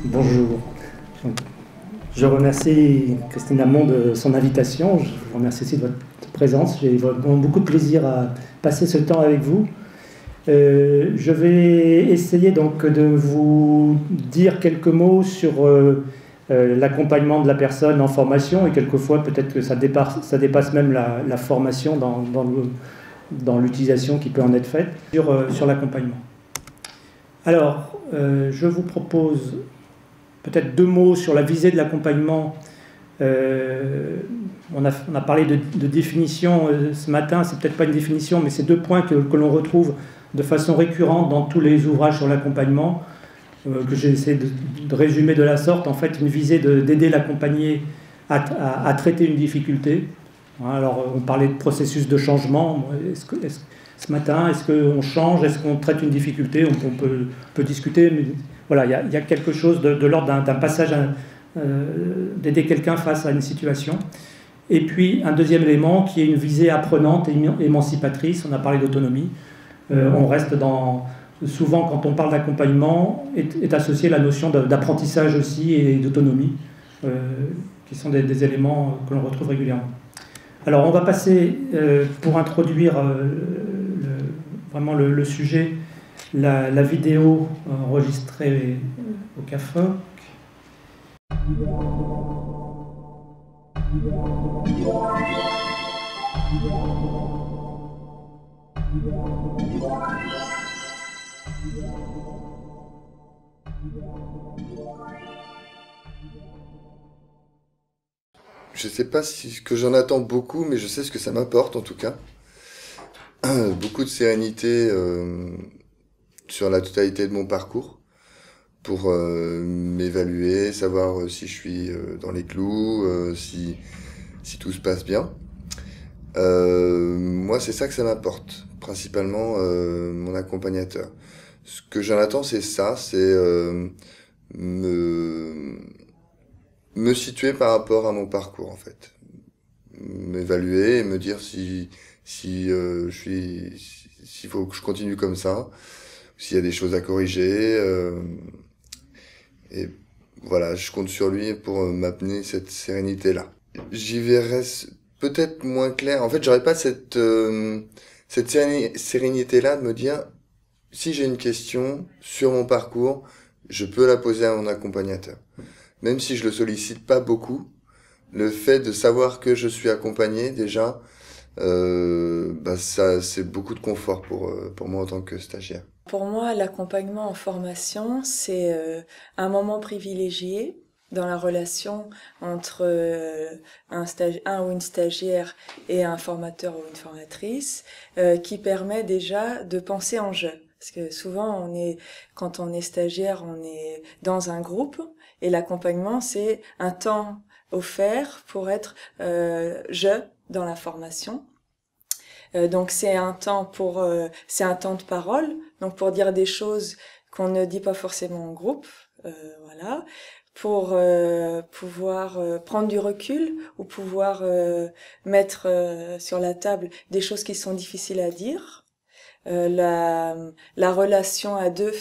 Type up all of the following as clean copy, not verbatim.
Bonjour. Je remercie Christine Amont de son invitation. Je vous remercie aussi de votre présence. J'ai vraiment beaucoup de plaisir à passer ce temps avec vous. Je vais essayer donc de vous dire quelques mots sur l'accompagnement de la personne en formation, et quelquefois peut-être que ça dépasse même la formation dans l'utilisation qui peut en être faite sur l'accompagnement. Alors, je vous propose peut-être 2 mots sur la visée de l'accompagnement. On a parlé de définition ce matin. C'est peut-être pas une définition, mais c'est 2 points que l'on retrouve de façon récurrente dans tous les ouvrages sur l'accompagnement, que j'ai essayé de résumer de la sorte. En fait, une visée d'aider l'accompagné à traiter une difficulté. Alors, on parlait de processus de changement. Ce matin, est-ce qu'on change? Est-ce qu'on traite une difficulté? On peut discuter, mais voilà, il y a quelque chose de l'ordre d'un passage, d'aider quelqu'un face à une situation. Et puis, un deuxième élément qui est une visée apprenante et émancipatrice. On a parlé d'autonomie. On reste souvent, quand on parle d'accompagnement, est associée la notion d'apprentissage aussi et d'autonomie, qui sont des éléments que l'on retrouve régulièrement. Alors, on va passer, pour introduire vraiment le sujet, la vidéo enregistrée au CAFOC. Je ne sais pas ce que j'en attends beaucoup, mais je sais ce que ça m'apporte en tout cas. Beaucoup de sérénité sur la totalité de mon parcours pour m'évaluer, savoir si je suis dans les clous, si tout se passe bien. Moi, c'est ça que ça m'apporte, principalement mon accompagnateur. Ce que j'en attends, c'est ça, c'est me situer par rapport à mon parcours, en fait. M'évaluer et me dire s'il faut que je continue comme ça, s'il y a des choses à corriger, et voilà, je compte sur lui pour m'amener cette sérénité-là. J'y verrai peut-être moins clair. En fait, j'aurais pas cette sérénité-là de me dire, si j'ai une question sur mon parcours, je peux la poser à mon accompagnateur. Même si je le sollicite pas beaucoup, le fait de savoir que je suis accompagné, déjà, ça, c'est beaucoup de confort pour moi en tant que stagiaire. Pour moi, l'accompagnement en formation, c'est un moment privilégié dans la relation entre un ou une stagiaire et un formateur ou une formatrice, qui permet déjà de penser en jeu. Parce que souvent, quand on est stagiaire, on est dans un groupe, et l'accompagnement, c'est un temps offert pour être jeu dans la formation. Donc c'est un temps de parole, donc pour dire des choses qu'on ne dit pas forcément en groupe, voilà, pour pouvoir prendre du recul ou pouvoir mettre sur la table des choses qui sont difficiles à dire. La relation à deux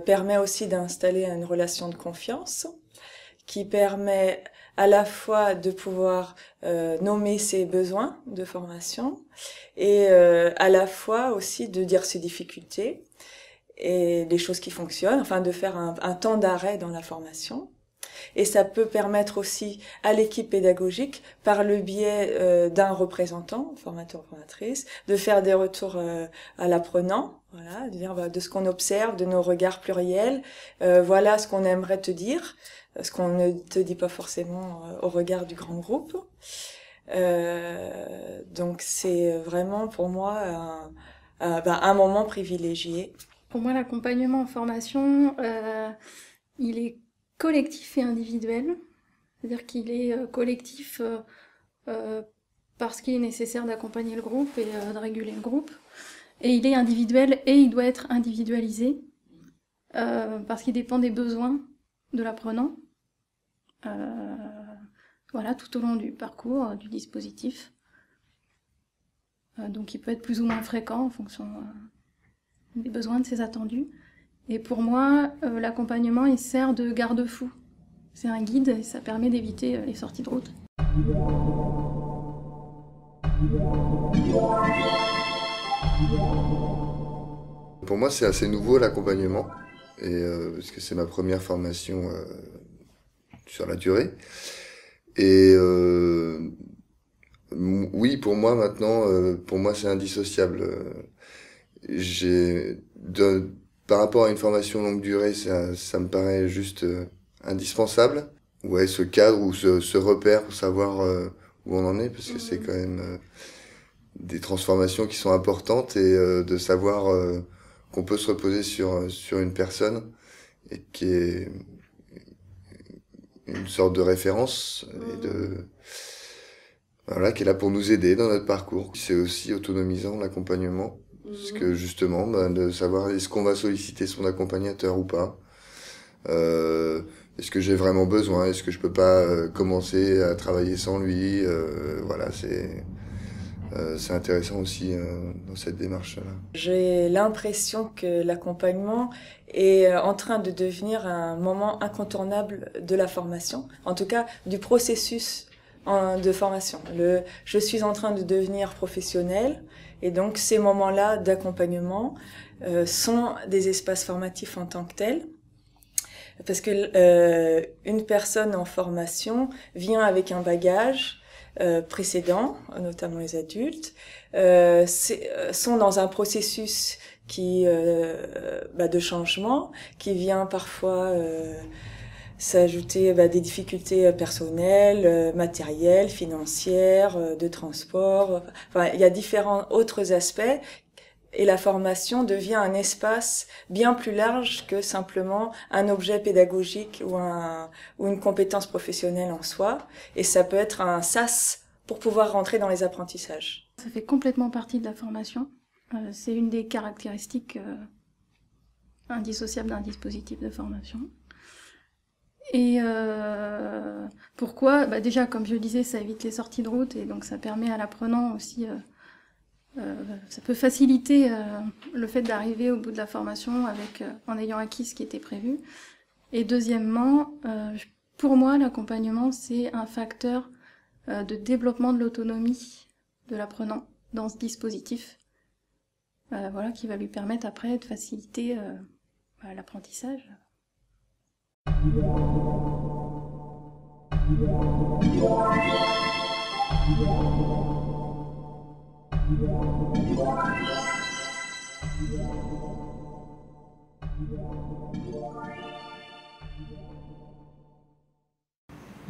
permet aussi d'installer une relation de confiance qui permet à la fois de pouvoir nommer ses besoins de formation et à la fois aussi de dire ses difficultés et les choses qui fonctionnent, enfin de faire un temps d'arrêt dans la formation. Et ça peut permettre aussi à l'équipe pédagogique, par le biais d'un représentant, formateur ou formatrice, de faire des retours à l'apprenant, voilà, de dire de ce qu'on observe, de nos regards pluriels, voilà ce qu'on aimerait te dire, ce qu'on ne te dit pas forcément au regard du grand groupe. Donc c'est vraiment pour moi un moment privilégié. Pour moi, l'accompagnement en formation, il est collectif et individuel. C'est-à-dire qu'il est collectif parce qu'il est nécessaire d'accompagner le groupe et de réguler le groupe. Et il est individuel et il doit être individualisé parce qu'il dépend des besoins de l'apprenant. voilà, tout au long du parcours du dispositif. Donc il peut être plus ou moins fréquent en fonction des besoins de ses attendus. Et pour moi, l'accompagnement, il sert de garde-fou. C'est un guide et ça permet d'éviter les sorties de route. Pour moi, c'est assez nouveau l'accompagnement, parce que c'est ma première formation sur la durée. Et oui, pour moi maintenant, pour moi c'est indissociable. Par rapport à une formation longue durée, ça me paraît juste indispensable. Ouais, ce cadre ou ce repère pour savoir où on en est, parce que c'est quand même des transformations qui sont importantes et de savoir qu'on peut se reposer sur une personne et qui est une sorte de référence et voilà, qui est là pour nous aider dans notre parcours. C'est aussi autonomisant l'accompagnement, parce que justement, de savoir est-ce qu'on va solliciter son accompagnateur ou pas. Est-ce que j'ai vraiment besoin? Est-ce que je peux pas commencer à travailler sans lui? Voilà, c'est intéressant aussi dans cette démarche-là. J'ai l'impression que l'accompagnement est en train de devenir un moment incontournable de la formation, en tout cas du processus de formation. Je suis en train de devenir professionnelle et donc ces moments-là d'accompagnement sont des espaces formatifs en tant que tels. Parce que une personne en formation vient avec un bagage précédent, notamment les adultes, sont dans un processus de changement qui vient parfois s'ajouter des difficultés personnelles, matérielles, financières, de transport. Enfin, il y a différents autres aspects. Et la formation devient un espace bien plus large que simplement un objet pédagogique ou une compétence professionnelle en soi. Et ça peut être un sas pour pouvoir rentrer dans les apprentissages. Ça fait complètement partie de la formation. C'est une des caractéristiques indissociables d'un dispositif de formation. Et pourquoi ? Déjà, comme je le disais, ça évite les sorties de route et donc ça permet à l'apprenant aussi... ça peut faciliter le fait d'arriver au bout de la formation en ayant acquis ce qui était prévu. Et deuxièmement, pour moi, l'accompagnement, c'est un facteur de développement de l'autonomie de l'apprenant dans ce dispositif, qui va lui permettre après de faciliter l'apprentissage.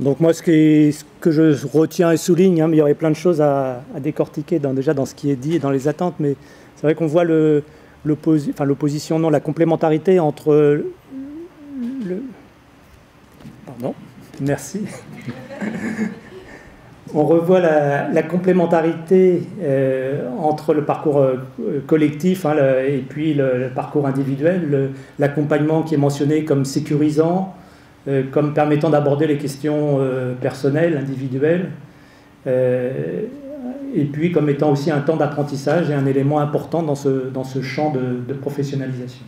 Donc moi, ce que je retiens et souligne, mais il y aurait plein de choses à décortiquer déjà dans ce qui est dit et dans les attentes, mais c'est vrai qu'on voit l'opposition, non, la complémentarité entre Pardon, merci. On revoit la complémentarité entre le parcours collectif et puis le parcours individuel, l'accompagnement qui est mentionné comme sécurisant, comme permettant d'aborder les questions personnelles, individuelles, et puis comme étant aussi un temps d'apprentissage et un élément important dans ce champ de professionnalisation.